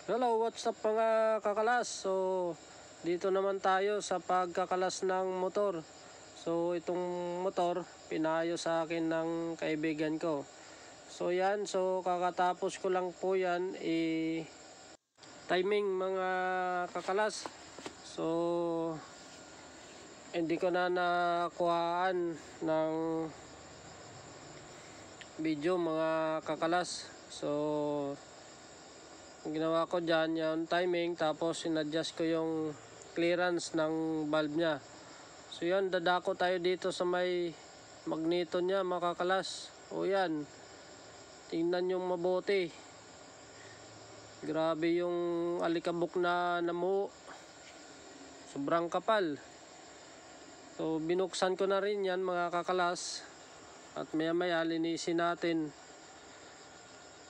Hello, what's up mga kakalas? So, dito naman tayo sa pagkakalas ng motor. So, itong motor, pinayo sa akin ng kaibigan ko. So, yan. So, kakatapos ko lang po yan timing mga kakalas. So, hindi ko na nakuhaan ng video mga kakalas. So, ang ginawa ko dyan, yung timing, tapos in-adjust ko yung clearance ng valve nya. So yan, dadako tayo dito sa may magneto nya mga kakalas. O yan, tingnan yung mabuti. Grabe yung alikabok na namuo. Sobrang kapal. So binuksan ko na rin yan mga kakalas. At maya maya linisin natin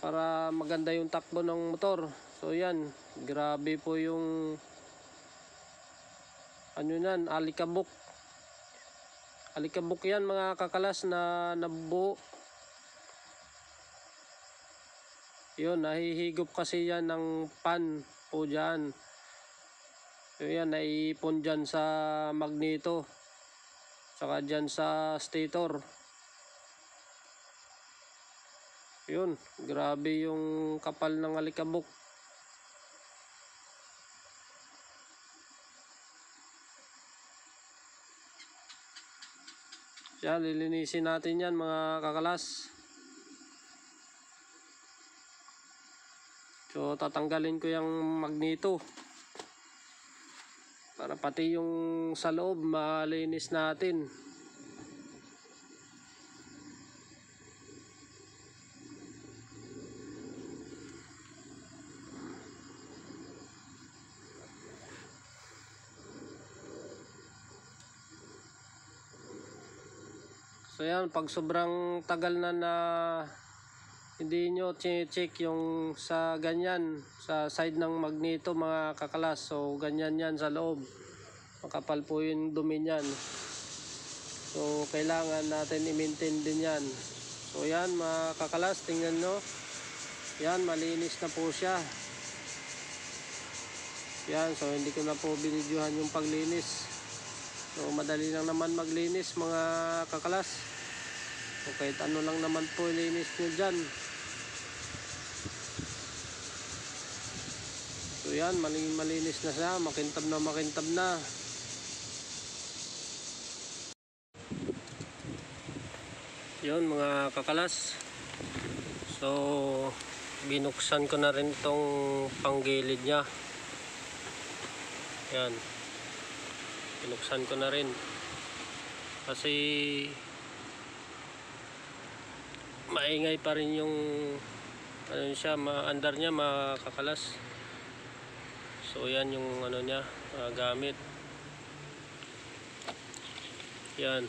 para maganda yung takbo ng motor. So yan, grabe po yung ano yan, alikabok yan mga kakalas na nabuo. Yun, nahihigop kasi yan ng pan po dyan. So yan, naipon dyan sa magneto saka dyan sa stator. Yun, grabe yung kapal ng alikabok. Yan, lilinisin natin yan mga kakalas. So tatanggalin ko yung magneto para pati yung sa loob malinis natin. So yan, pag sobrang tagal na hindi nyo check yung sa ganyan, sa side ng magneto mga kakalas. So ganyan yan sa loob. Makapal po yung dumi nyan. So kailangan natin i-maintain din yan. So yan mga kakalas, tingnan nyo. Yan, malinis na po siya. Yan, so hindi ko na po binidyohan yung paglinis. So madali lang naman maglinis mga kakalas. So kahit ano lang naman po ilinis nyo dyan. So yan, malinis na siya, makintab na. Yun mga kakalas. So binuksan ko na rin tong panggilid nya. Yan, binuksan ko na rin kasi maingay pa rin yung ano siya, maandar niya makakalas. So yan yung ano niya, gamit. Yan.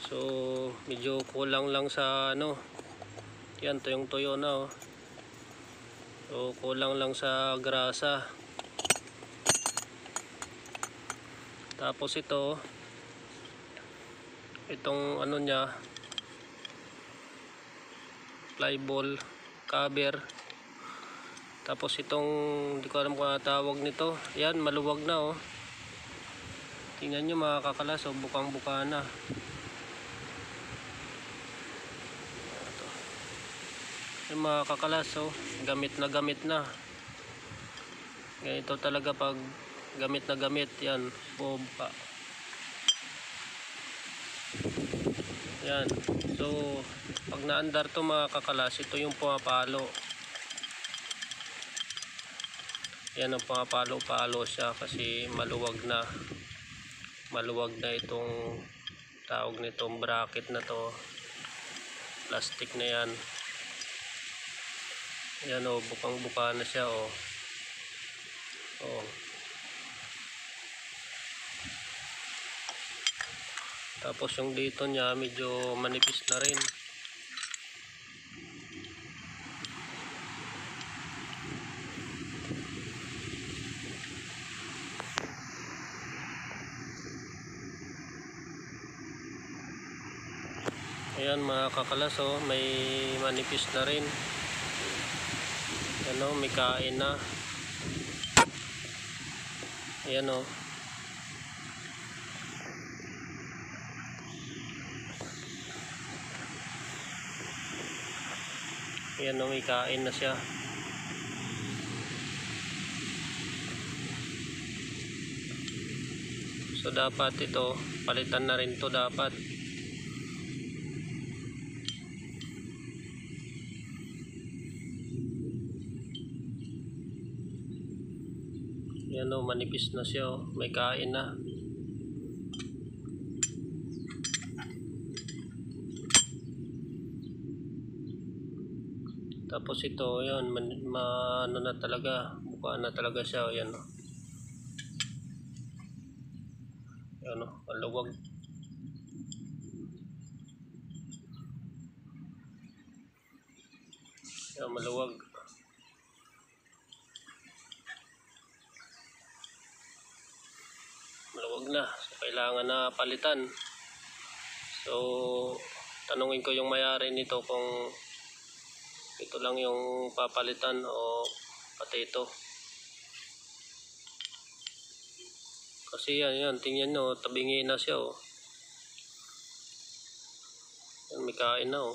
So medyo kulang lang sa ano. Yan, tuyong-tuyo na oh. So kulang lang sa grasa. Tapos itong ano niya, flyball cover. Tapos itong, hindi ko alam kung ano tawag nito. Yan, maluwag na oh. Tingnan nyo mga kakalas, oh, bukang-buka na. Ito. Yung mga kakalas, oh, gamit na. Ganito talaga pag gamit na gamit. Yan, buka. Yan. So pag naandar to mga kakalas, ito yung pumapalo. Yan ang pumapalo-palo siya kasi maluwag na itong tawag nitong bracket na to, plastic na yan. Yan o, bukang-buka na siya o. Tapos yung dito niya medyo manipis na rin. Ayan mga kakalas, oh, may manipis na rin. Yan o, may kain na. Ayan o. Ayan o, may kain na siya. So dapat ito, palitan na rin to dapat. Yan o, manipis na siya o. May kain na. Tapos ito, yan, ano na talaga, buka na talaga siya o. Yan o. Yan o, maluwag. Yan, maluwag. Maluwag na. So, kailangan na palitan. So, tanungin ko yung may-ari nito kung ito lang yung papalitan o pati ito. Kasi yan, tingnan nyo, tabingi na siya o. Yan, may kain na o.